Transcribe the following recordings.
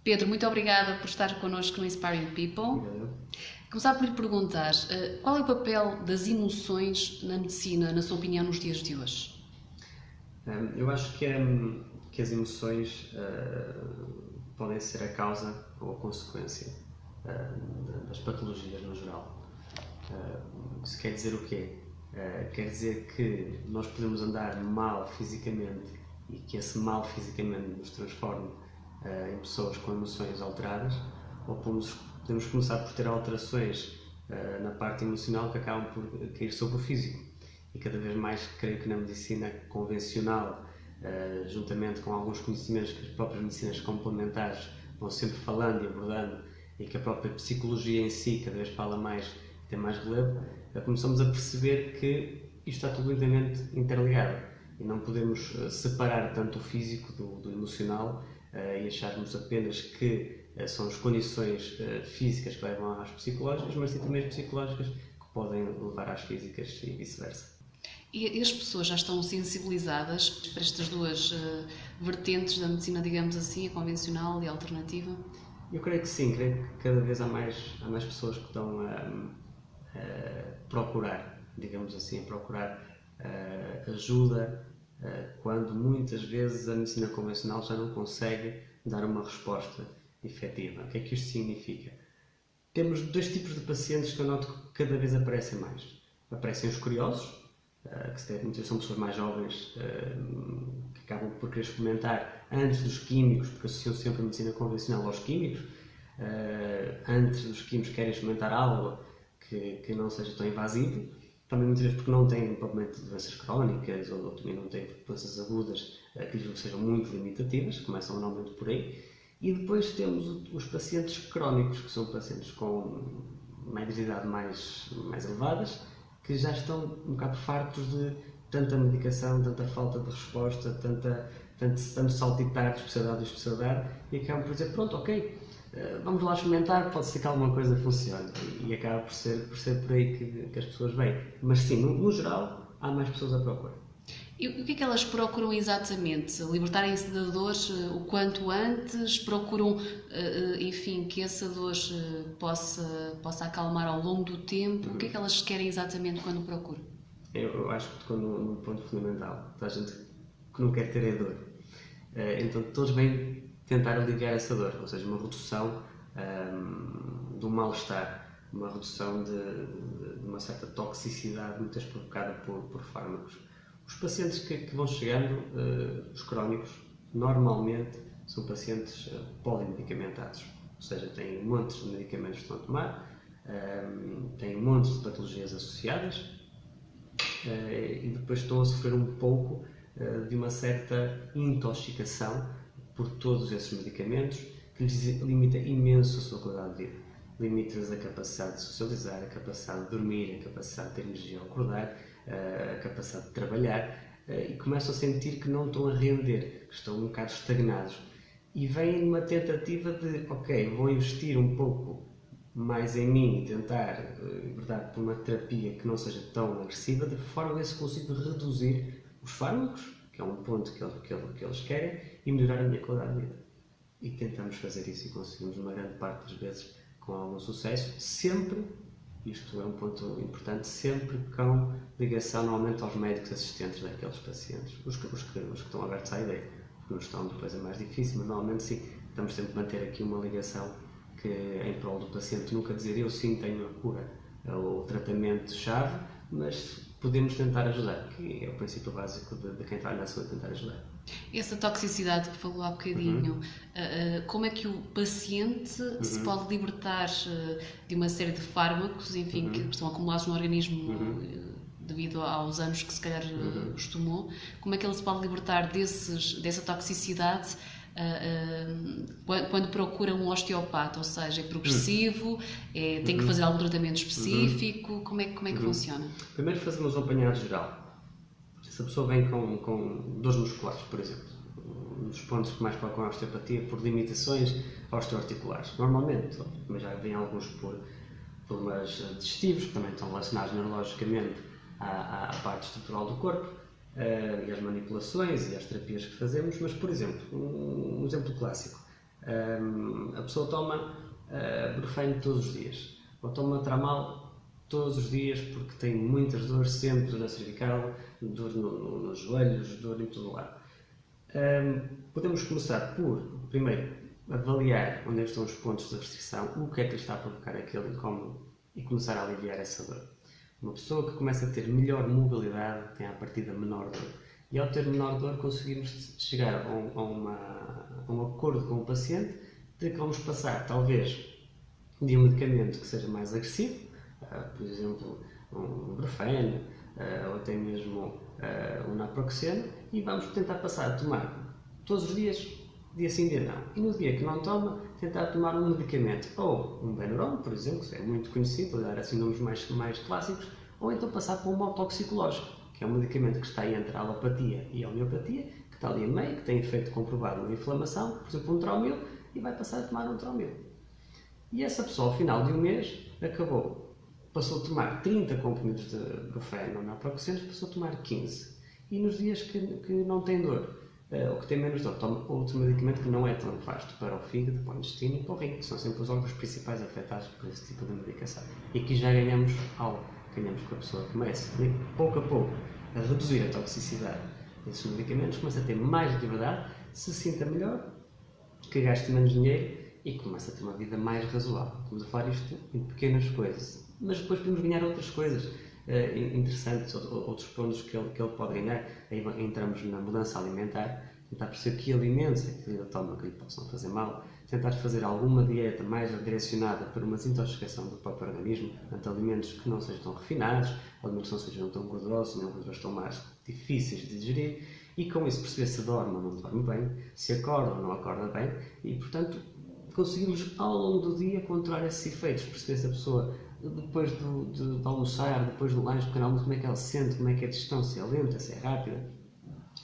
Pedro, muito obrigada por estar connosco no Inspiring People. Obrigado. Começar por lhe perguntar, qual é o papel das emoções na medicina, na sua opinião, nos dias de hoje? Eu acho que as emoções podem ser a causa ou a consequência das patologias no geral. Isso quer dizer o quê? Quer dizer que nós podemos andar mal fisicamente e que esse mal fisicamente nos transforme em pessoas com emoções alteradas, ou podemos começar por ter alterações na parte emocional que acabam por cair sobre o físico. E cada vez mais creio que na medicina convencional, juntamente com alguns conhecimentos que as próprias medicinas complementares vão sempre falando e abordando, e que a própria psicologia em si cada vez fala mais e tem mais relevo, começamos a perceber que isto está tudo inteiramente interligado e não podemos separar tanto o físico do emocional e acharmos apenas que são as condições físicas que levam às psicológicas, mas sim também as psicológicas que podem levar às físicas e vice-versa. E as pessoas já estão sensibilizadas para estas duas vertentes da medicina, digamos assim, a convencional e a alternativa? Eu creio que sim, creio que cada vez há mais pessoas que estão a procurar, digamos assim, a procurar ajuda quando muitas vezes a medicina convencional já não consegue dar uma resposta efetiva. O que é que isto significa? Temos dois tipos de pacientes que eu noto que cada vez aparecem mais. Aparecem os curiosos, que muitas vezes são pessoas mais jovens que acabam por querer experimentar antes dos químicos, porque associam sempre a medicina convencional aos químicos. Antes dos químicos querem experimentar algo que não seja tão invasivo, também muitas vezes porque não têm propriamente doenças crónicas ou também não têm doenças agudas que sejam muito limitativas, começam normalmente por aí. E depois temos os pacientes crónicos, que são pacientes com médias de idade mais elevadas, que já estão um bocado fartos de tanta medicação, tanta falta de resposta, tanto saltitar de especialidade em especialidade, e acabam por dizer, pronto, ok, vamos lá experimentar, pode ser que alguma coisa funcione. E acaba por ser por aí que as pessoas vêm. Mas sim, no geral, há mais pessoas à procura. E o que é que elas procuram exatamente? Libertarem-se da dor o quanto antes? Procuram, enfim, que essa dor possa acalmar ao longo do tempo? O que é que elas querem exatamente quando procuram? Eu acho que tocou num ponto fundamental. Toda a gente que não quer ter a dor. Então todos vêm tentar aliviar essa dor, ou seja, uma redução do mal-estar, uma redução de uma certa toxicidade, muitas vezes provocada por fármacos. Os pacientes que vão chegando, os crónicos, normalmente são pacientes polimedicamentados, ou seja, têm montes de medicamentos que estão a tomar, têm montes de patologias associadas e depois estão a sofrer um pouco de uma certa intoxicação por todos esses medicamentos que lhes limita imenso a sua qualidade de vida. Limita-lhes a capacidade de socializar, a capacidade de dormir, a capacidade de ter energia ao acordar, a capacidade de trabalhar e começam a sentir que não estão a render, que estão um bocado estagnados. E vêm numa tentativa de, ok, vou investir um pouco mais em mim e tentar, verdade, por uma terapia que não seja tão agressiva, de forma a se consigo reduzir os fármacos, que é um ponto que eles querem, e melhorar a minha qualidade de vida. E tentamos fazer isso e conseguimos, uma grande parte das vezes, com algum sucesso, sempre, isto é um ponto importante, sempre com ligação normalmente aos médicos assistentes daqueles pacientes, os que estão abertos à ideia, porque não estão depois é mais difícil, mas normalmente sim, estamos sempre a manter aqui uma ligação que em prol do paciente, nunca dizer eu sim tenho a cura ou o tratamento-chave, mas podemos tentar ajudar, que é o princípio básico de quem trabalha na saúde, tentar ajudar. Essa toxicidade que falou há bocadinho, como é que o paciente se pode libertar de uma série de fármacos, enfim, que estão acumulados no organismo devido aos anos que se calhar os tomou, como é que ele se pode libertar dessa toxicidade quando procura um osteopata, ou seja, é progressivo, tem que fazer algum tratamento específico, como é que funciona? Primeiro fazemos um apanhado geral. Se a pessoa vem com dores musculares, por exemplo, um dos pontos que mais provocam a osteopatia por limitações osteoarticulares. Normalmente, mas já vêm alguns por problemas digestivos, que também estão relacionados neurologicamente à parte estrutural do corpo, e às manipulações e às terapias que fazemos, mas, por exemplo, um exemplo clássico, A pessoa toma Brufen todos os dias, ou toma Tramal todos os dias porque tem muitas dores sempre, dor na cervical, dor nos joelhos, dor em todo lado. Podemos começar por, primeiro, avaliar onde estão os pontos de restrição, o que é que lhe está a provocar aquele incómodo e começar a aliviar essa dor. Uma pessoa que começa a ter melhor mobilidade tem à partida menor dor. E ao ter menor dor conseguimos chegar a um acordo com o paciente de que vamos passar talvez de um medicamento que seja mais agressivo, por exemplo um Brufen ou até mesmo um Naproxeno, e vamos tentar passar a tomar todos os dias, dia sim, dia não. E no dia que não toma, tentar tomar um medicamento, ou um Benuron, por exemplo, que é muito conhecido, para dar assim nomes mais clássicos, ou então passar por um mal toxicológico, que é um medicamento que está entre a alopatia e a homeopatia, que está ali a meio, que tem efeito comprovado na inflamação, por exemplo um Tromil, e vai passar a tomar um Tromil. E essa pessoa, ao final de um mês, passou a tomar 30 comprimidos de Brufen ou Naproxeno, passou a tomar 15. E nos dias que não tem dor, ou que tem menos dor, toma outro medicamento que não é tão nefasto para o fígado, para o intestino e para o rim, que são sempre os órgãos principais afetados por esse tipo de medicação. E aqui já ganhamos algo. Ganhamos que a pessoa comece, pouco a pouco, a reduzir a toxicidade desses medicamentos, começa a ter mais liberdade, se sinta melhor, que gaste menos dinheiro e começa a ter uma vida mais razoável. Estamos a falar isto em pequenas coisas, mas depois podemos ganhar outras coisas interessantes, outros pontos que ele pode ganhar. Aí entramos na mudança alimentar, tentar perceber que alimentos é que ele toma que lhe possam fazer mal, tentar fazer alguma dieta mais direcionada para uma desintoxicação do próprio organismo, portanto, alimentos que não sejam tão refinados, alimentos que não sejam tão gordurosos, nem gorduras tão mais difíceis de digerir, e com isso perceber se dorme ou não dorme bem, se acorda ou não acorda bem, e portanto conseguimos ao longo do dia controlar esses efeitos, perceber se a pessoa depois de almoçar, depois do lanche, pequeno almoço, como é que ela se sente, como é que é a digestão, se é lenta, se é rápida,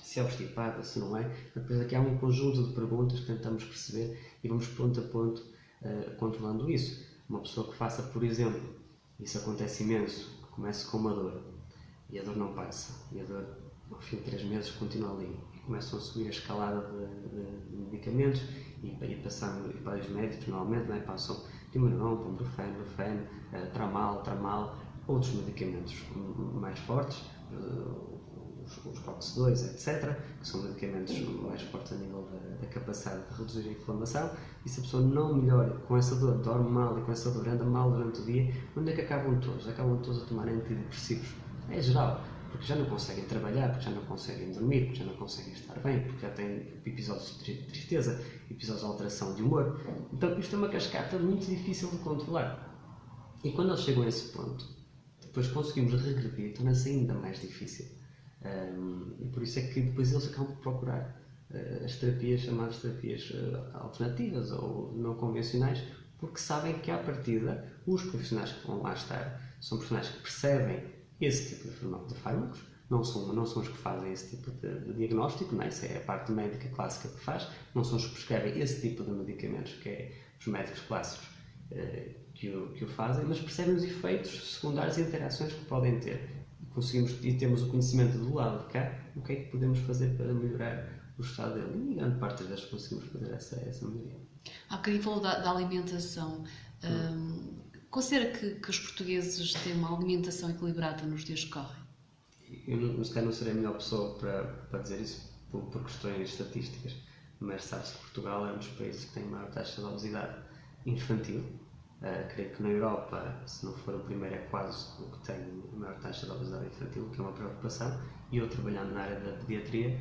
se é obstipada, se não é. Depois aqui há um conjunto de perguntas que tentamos perceber e vamos ponto a ponto controlando isso. Uma pessoa que faça, por exemplo, isso acontece imenso, que comece com uma dor e a dor não passa, e a dor ao fim de 3 meses continua ali, e começam a subir a escalada de medicamentos e passando para os médicos normalmente, não é? Passam Dimeron, Brufen, Tramal, outros medicamentos mais fortes, os COX-2, etc., que são medicamentos mais fortes a nível da capacidade de reduzir a inflamação, e se a pessoa não melhora com essa dor, dorme mal e com essa dor anda mal durante o dia, onde é que acabam todos? Acabam todos a tomar antidepressivos. É geral, porque já não conseguem trabalhar, porque já não conseguem dormir, porque já não conseguem estar bem, porque já têm episódios de tristeza, episódios de alteração de humor. Então isto é uma cascata muito difícil de controlar. E quando eles chegam a esse ponto, depois conseguimos regredir, torna-se ainda mais difícil. E por isso é que depois eles acabam por procurar as terapias, chamadas terapias alternativas ou não convencionais, porque sabem que à partida os profissionais que vão lá estar são profissionais que percebem esse tipo de fármacos, não são os que fazem esse tipo de diagnóstico, não é? Isso é a parte médica clássica que faz, não são os que prescrevem esse tipo de medicamentos, que é os médicos clássicos que o fazem, mas percebem os efeitos secundários e interações que podem ter. E temos o conhecimento do lado de cá, o que é que podemos fazer para melhorar o estado dele. E grande parte das vezes conseguimos fazer essa melhoria. Há bocadinho falou da alimentação. Considera que os portugueses têm uma alimentação equilibrada nos dias que correm? Eu se calhar não serei a melhor pessoa para dizer isso por questões estatísticas, mas sabe-se que Portugal é um dos países que tem a maior taxa de obesidade infantil. Creio que na Europa, se não for o primeiro, é quase o que tem a maior taxa de obesidade infantil, que é uma preocupação. E eu, trabalhando na área da pediatria,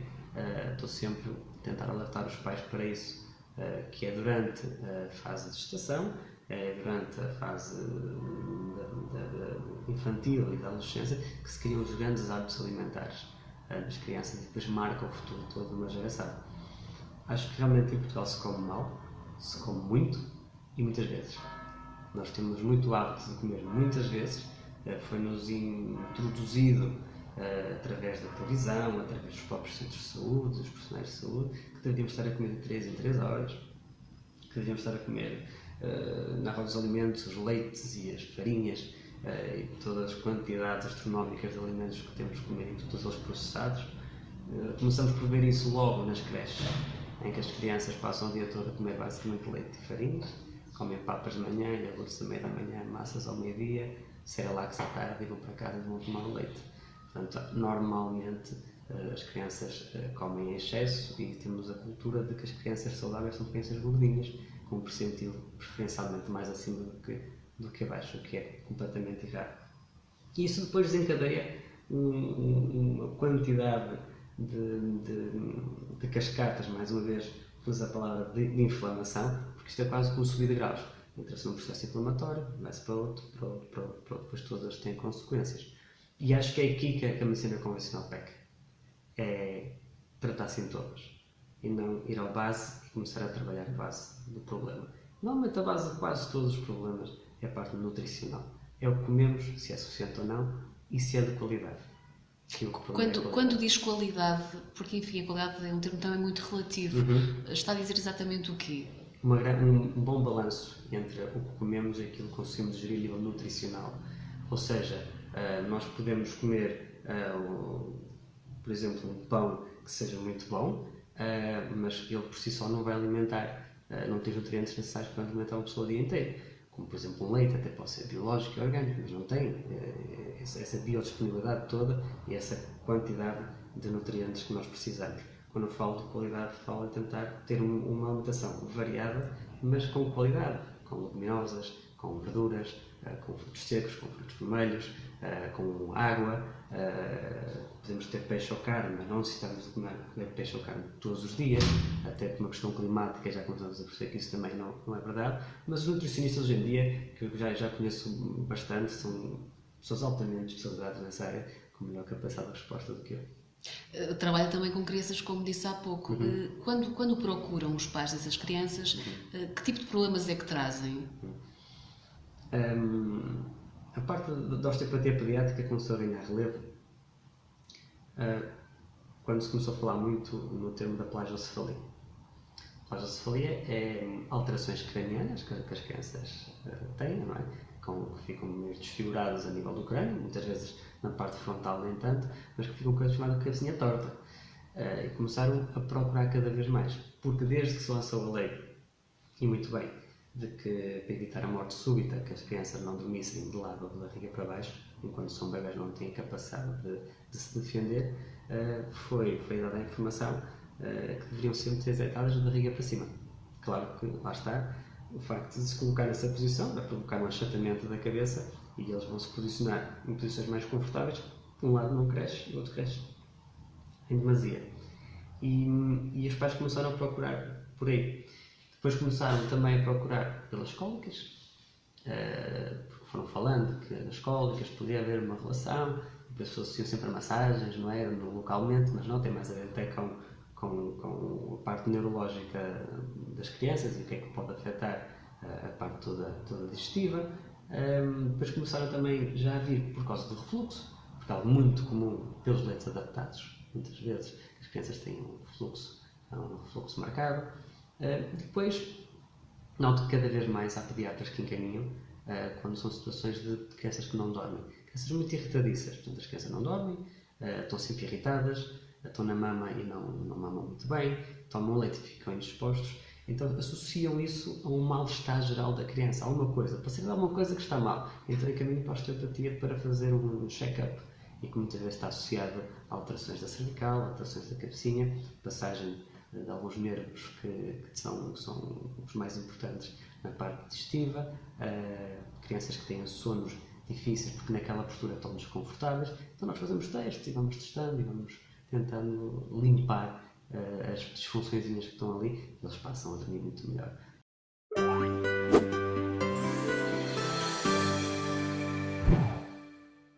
estou sempre a tentar alertar os pais para isso, que é durante a fase de gestação, é durante a fase infantil e da adolescência que se criam os grandes hábitos alimentares das crianças e depois marca o futuro todo de uma geração. Acho que realmente em Portugal se come mal, se come muito e muitas vezes. Nós temos muito hábito de comer muitas vezes, foi-nos introduzido através da televisão, através dos próprios centros de saúde, dos profissionais de saúde, que devíamos estar a comer de 3 em 3 horas, que devíamos estar a comer na roda dos alimentos, os leites e as farinhas e todas as quantidades astronómicas de alimentos que temos que comer, e todos eles processados. Começamos por ver isso logo nas creches, em que as crianças passam o dia todo a comer basicamente leite e farinha, comem papas de manhã, iogurtes à meia da manhã, massas ao meio-dia, cerelacs à tarde e vão para casa e vão tomar o leite. Portanto, normalmente as crianças comem em excesso e temos a cultura de que as crianças saudáveis são crianças gordinhas, com um percentil preferencialmente mais acima do que abaixo, o que é completamente errado. E isso depois desencadeia uma quantidade de cascatas, mais uma vez uso a palavra de inflamação, porque isto é quase como subir de graus. Entra-se num processo inflamatório, vai-se para outro, depois todas têm consequências. E acho que é aqui que a medicina convencional peca. É tratar sintomas e não ir à base e começar a trabalhar a base do problema. Normalmente a base de quase todos os problemas é a parte nutricional. É o que comemos, se é suficiente ou não e se é de qualidade. Quando diz qualidade, porque enfim a qualidade é um termo também muito relativo, está a dizer exatamente o quê? Um bom balanço entre o que comemos e aquilo que conseguimos gerir a nível nutricional. Ou seja, nós podemos comer, por exemplo, um pão que seja muito bom, mas ele por si só não vai alimentar, não tem os nutrientes necessários para alimentar uma pessoa o dia inteiro. Como por exemplo um leite, até pode ser biológico e orgânico, mas não tem essa biodisponibilidade toda e essa quantidade de nutrientes que nós precisamos. Quando eu falo de qualidade, falo em tentar ter uma alimentação variada, mas com qualidade, com leguminosas, com verduras, com frutos secos, com frutos vermelhos, com água. Podemos ter peixe ou carne, mas não necessitamos de comer peixe ou carne todos os dias, até por uma questão climática, já começamos a perceber que isso também não é verdade. Mas os nutricionistas hoje em dia, que eu já conheço bastante, são pessoas altamente especializadas nessa área, com melhor capacidade de resposta do que eu. Trabalha também com crianças, como disse há pouco. Quando procuram os pais dessas crianças, que tipo de problemas é que trazem? A parte da osteopatia pediátrica começou a ganhar relevo quando se começou a falar muito no termo da plagiocefalia. Plagiocefalia é alterações cranianas que as crianças têm, não é? Que ficam meio desfiguradas a nível do crânio, muitas vezes na parte frontal nem tanto, mas que ficam com a chamada cabecinha torta. E começaram a procurar cada vez mais, porque desde que se lançou a lei, e muito bem, de que para evitar a morte súbita, que as crianças não dormissem de lado ou de barriga para baixo, enquanto são bebés não têm capacidade de se defender, foi dada a informação que deveriam sempre ser deitadas de barriga para cima. Claro que lá está, o facto de se colocar nessa posição vai provocar um achatamento da cabeça e eles vão se posicionar em posições mais confortáveis, um lado não cresce e o outro cresce em demasia. E os pais começaram a procurar por aí. Depois começaram também a procurar pelas cólicas, porque foram falando que nas cólicas podia haver uma relação, as pessoas associam sempre a massagens, não é? Localmente, mas não, tem mais a ver até com a parte neurológica das crianças e o que é que pode afetar a parte toda digestiva. Depois começaram também já a vir por causa do refluxo, porque é algo muito comum pelos leites adaptados, muitas vezes as crianças têm um refluxo marcado. Depois, noto que cada vez mais há pediatras que encaminham quando são situações de crianças que não dormem. Crianças muito irritadiças, portanto as crianças não dormem, estão sempre irritadas, estão na mama e não mamam muito bem, tomam leite e ficam indispostos. Então associam isso a um mal-estar geral da criança, a alguma coisa, para ser alguma coisa que está mal. Então encaminham para a osteopatia para fazer um check-up e que muitas vezes está associado a alterações da cervical, alterações da cabecinha, passagem de alguns nervos que são os mais importantes na parte digestiva, crianças que têm sonos difíceis porque naquela postura estão desconfortáveis. Então nós fazemos testes e vamos testando e vamos tentando limpar as disfunções que estão ali, eles passam a dormir muito melhor.